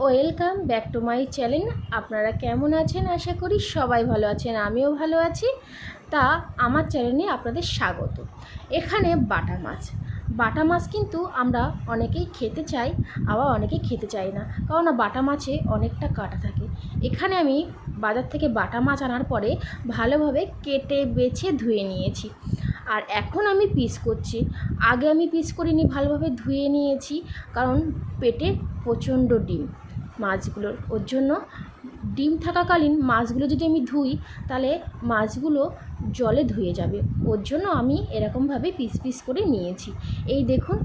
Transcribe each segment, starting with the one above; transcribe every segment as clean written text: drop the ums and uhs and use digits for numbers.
Welcome back to my channel. আপনারা কেমন আছেন? আশা করি সবাই ভালো আছেন, আমিও ভালো আছি। তা আমার চ্যানেলে আপনাদের স্বাগত। এখানে বাটা মাছ কিন্তু আমরা অনেকেই খেতে চাই, আবার অনেকেই খেতে চাই না, কারণ বাটা মাছে অনেকটা কাঁটা থাকে। এখানে আমি বাজার থেকে বাটা মাছ আনার পরে ভালোভাবে কেটে বেছে ধুয়ে নিয়েছি, আর এখন আমি পিস করছি। আগে আমি পিস করিনি, ভালোভাবে ধুয়ে নিয়েছি, কারণ পেটে প্রচণ্ড ডিম মাছগুলোর। ওর জন্য ডিম থাকাকালীন মাছগুলো যদি আমি ধুই তাহলে মাছগুলো জলে ধুয়ে যাবে, ওর জন্য আমি এরকমভাবে পিস পিস করে নিয়েছি। এই দেখুন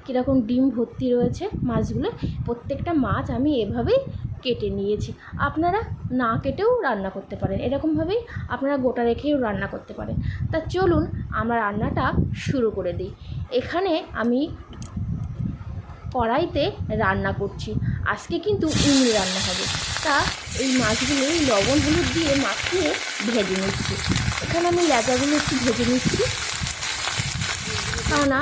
কীরকম ডিম ভর্তি রয়েছে মাছগুলো। প্রত্যেকটা মাছ আমি এভাবেই কেটে নিয়েছি। আপনারা না কেটেও রান্না করতে পারেন, এরকমভাবেই আপনারা গোটা রেখেও রান্না করতে পারেন। তা চলুন আমরা রান্নাটা শুরু করে দিই। এখানে আমি কড়াইতে রান্না করছি, আজকে কিন্তু উনুনে রান্না হবে। তা এই মাছগুলো লবণ হলুদ দিয়ে মাখিয়ে ভেজে নিচ্ছি। এখানে আমি লেজাগুলো একটু ভেজে নিচ্ছি, কেননা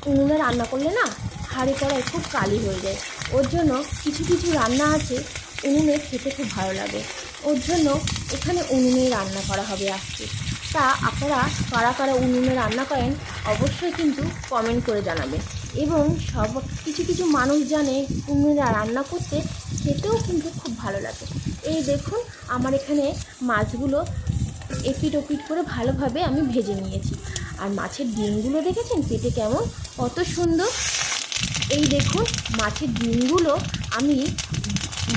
উনুনে রান্না করলে না হাঁড়ি কড়াই খুব কালি হয়ে যায়। ওর জন্য কিছু কিছু রান্না আছে উনুনে খেতে খুব ভালো লাগে, ওর জন্য এখানে উনুনে রান্না করা হবে আজকে। তা আপনারা কারা কারা উনুনে রান্না করেন অবশ্যই কিন্তু কমেন্ট করে জানাবেন। এবং কিছু কিছু মানুষ জানে উনুনে রান্না করতে, খেতেও কিন্তু খুব ভালো লাগে। এই দেখুন আমার এখানে মাছগুলো এপিট ওপিট করে ভালোভাবে আমি ভেজে নিয়েছি। আর মাছের ডিমগুলো দেখেছেন পেটে কেমন, কত সুন্দর। এই দেখুন মাছের ডিমগুলো আমি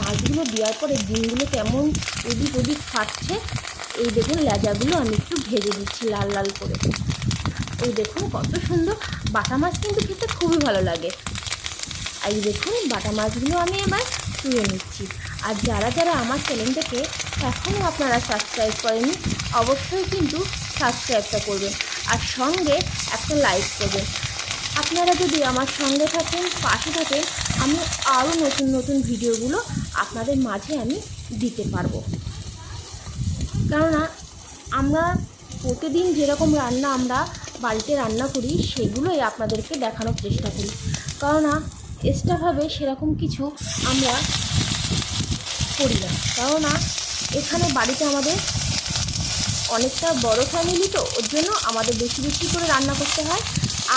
মাছগুলো দেওয়ার পরে ডিমগুলো কেমন এদিক ওদিক ফাটছে। এই দেখুন লেজাগুলো আমি একটু ভেজে দিচ্ছি লাল লাল করে। এই দেখুন কত সুন্দর। বাটা মাছ কিন্তু খেতে খুবই ভালো লাগে। এই দেখুন বাটা মাছগুলো আমি এবার তুলে নিচ্ছি। আর যারা যারা আমার চ্যানেলটাকে এখনও আপনারা সাবস্ক্রাইব করেনি অবশ্যই কিন্তু সাবস্ক্রাইবটা করবেন, আর সঙ্গে একটা লাইক করবেন। আপনারা যদি আমার সঙ্গে থাকেন, পাশে থাকেন, আমি আরও নতুন নতুন ভিডিওগুলো আপনাদের মাঝে আমি দিতে পারবো। কেননা আমরা প্রতিদিন যেরকম রান্না আমরা বাড়িতে রান্না করি সেগুলোই আপনাদেরকে দেখানোর চেষ্টা করি, কেননা এক্সট্রাভাবে সেরকম কিছু আমরা করি না। কেননা এখানে বাড়িতে আমাদের অনেকটা বড় ফ্যামিলি, তো ওর জন্য আমাদের বেশি বেশি করে রান্না করতে হয়।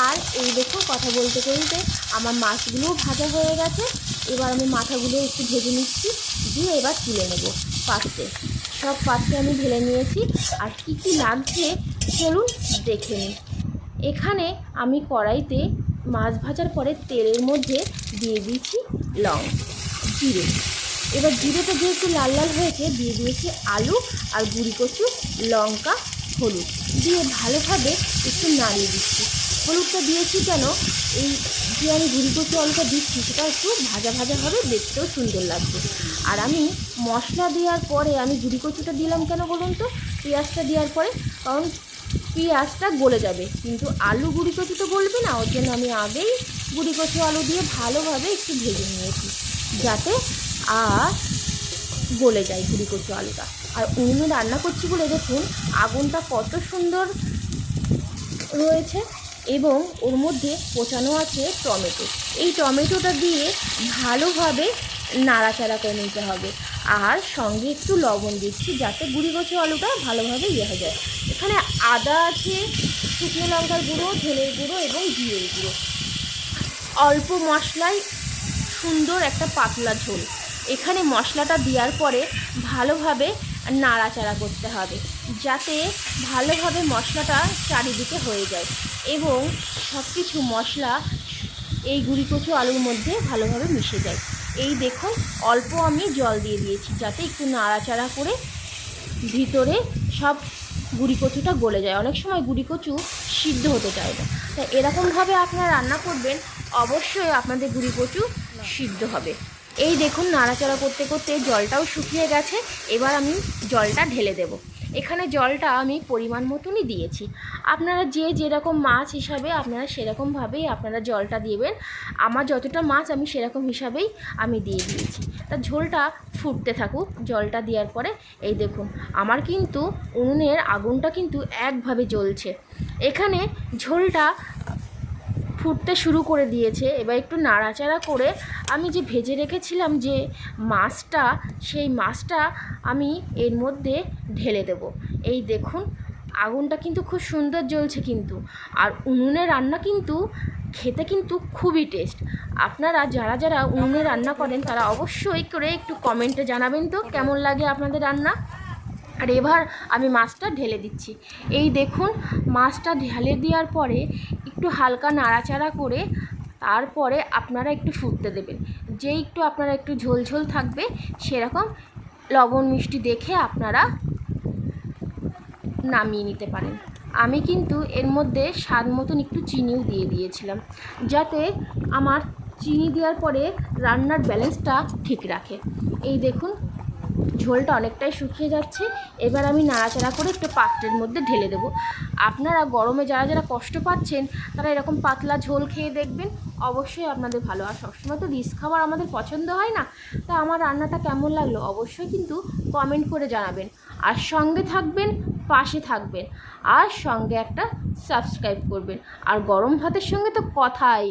আর এই দেখুন কথা বলতে বলতে আমার মাছগুলোও ভাজা হয়ে গেছে। এবার আমি মাথাগুলো একটু ভেজে নিচ্ছি, দিয়ে এবার তুলে নেব পাত্রে। সব পাত্রে আমি ঢেলে নিয়েছি। আর কি কি লাগছে চলুন দেখে নিই। এখানে আমি কড়াইতে মাছ ভাজার পরে তেলের মধ্যে দিয়ে দিয়েছি জিরে। এবার জিরেটা যেহেতু লাল লাল হয়েছে দিয়ে দিয়েছি আলু আর গুঁড়ি কচু, লঙ্কা, হলুদ দিয়ে ভালোভাবে একটু নাড়িয়ে দিচ্ছি। হলুদটা দিয়েছি কেন, এই যে আমি গুঁড়ি কচু আলুটা দিচ্ছি সেটা একটু ভাজা ভাজা হবে, দেখতেও সুন্দর লাগবে। আর আমি মশলা দেওয়ার পরে আমি গুঁড়ি কচুটা দিলাম কেন বলুন তো, পেঁয়াজটা দেওয়ার পরে, কারণ পেঁয়াজটা গলে যাবে কিন্তু আলু গুঁড়ি কচু তো গলবে না। ওর জন্য আমি আগেই গুঁড়ি কচু আলু দিয়ে ভালোভাবে একটু ভেজে নিয়েছি, যাতে আর গলে যায় গুঁড়ি কচু আলুটা। আর উনুনে রান্না করছি বলে দেখুন আগুনটা কত সুন্দর রয়েছে, এবং ওর মধ্যে কোচানো আছে টমেটো। এই টমেটোটা দিয়ে ভালোভাবে নাড়াচাড়া করে নিতে হবে। আর সঙ্গে একটু লবণ দিচ্ছি যাতে গুঁড়ি কচু আলুটা ভালোভাবে হয়ে যায়। এখানে আদা আছে, শুকনো লঙ্কার গুঁড়ো, ধনের গুঁড়ো এবং জিরের গুঁড়ো। অল্প মশলায় সুন্দর একটা পাতলা ঝোল। এখানে মশলাটা দেওয়ার পরে ভালোভাবে নাড়াচাড়া করতে হবে, যাতে ভালোভাবে মশলাটা চারিদিকে হয়ে যায় এবং সব কিছু মশলা এই গুঁড়ি কচু আলুর মধ্যে ভালোভাবে মিশে যায়। এই দেখুন অল্প আমি জল দিয়ে দিয়েছি যাতে একটু নাড়াচাড়া করে ভিতরে সব গুঁড়ি কচুটা গলে যায়। অনেক সময় গুঁড়ি কচু সিদ্ধ হতে চায় না, তাই এরকমভাবে আপনারা রান্না করবেন, অবশ্যই আপনাদের গুঁড়ি কচু সিদ্ধ হবে। এই দেখুন নাড়াচাড়া করতে করতে জলটাও শুকিয়ে গেছে। এবার আমি জলটা ঢেলে দেব। এখানে জলটা আমি পরিমাণ মতনই দিয়েছি। আপনারা যে যেরকম মাছ হিসাবে আপনারা সেরকমভাবেই আপনারা জলটা দিবেন। আমার যতটা মাছ আমি সেরকম হিসাবেই আমি দিয়ে দিয়েছি। তা ঝোলটা ফুটতে থাকুক। জলটা দেওয়ার পরে এই দেখুন আমার কিন্তু উনুনের আগুনটা কিন্তু একভাবে জ্বলছে। এখানে ঝোলটা ফুটতে শুরু করে দিয়েছে। এবার একটু নাড়াচাড়া করে আমি যে ভেজে রেখেছিলাম যে মাছটা, সেই মাছটা আমি এর মধ্যে ঢেলে দেব। এই দেখুন আগুনটা কিন্তু খুব সুন্দর জ্বলছে কিন্তু, আর উনুনে রান্না কিন্তু খেতে কিন্তু খুবই টেস্ট। আপনারা যারা যারা উনুনে রান্না করেন তারা অবশ্যই করে একটু কমেন্টে জানাবেন তো কেমন লাগে আপনাদের রান্না। আর এবার আমি মাছটা ঢেলে দিচ্ছি। এই দেখুন মাছটা ঢেলে দেওয়ার পরে একটু হালকা নাড়াচাড়া করে তারপরে আপনারা একটু ফুটতে দেবেন। যেই একটু আপনারা একটু ঝোল ঝোল থাকবে সেরকম লবণ মিষ্টি দেখে আপনারা নামিয়ে নিতে পারেন। আমি কিন্তু এর মধ্যে স্বাদ মতন একটু চিনিও দিয়ে দিয়েছিলাম, যাতে আমার চিনি দেওয়ার পরে রান্নার ব্যালেন্সটা ঠিক রাখে। এই দেখুন ঝোলটা অনেকটাই শুকিয়ে যাচ্ছে। এবার আমি নাড়াচাড়া করে একটু পাত্রের মধ্যে ঢেলে দেবো। আপনারা গরমে যারা যারা কষ্ট পাচ্ছেন তারা এরকম পাতলা ঝোল খেয়ে দেখবেন, অবশ্যই আপনাদের ভালো। আর সবসময় তো রিচ খাবার আমাদের পছন্দ হয় না। তা আমার রান্নাটা কেমন লাগলো অবশ্যই কিন্তু কমেন্ট করে জানাবেন। আর সঙ্গে থাকবেন, পাশে থাকবেন, আর সঙ্গে একটা সাবস্ক্রাইব করবেন। আর গরম ভাতের সঙ্গে তো কথাই নেই।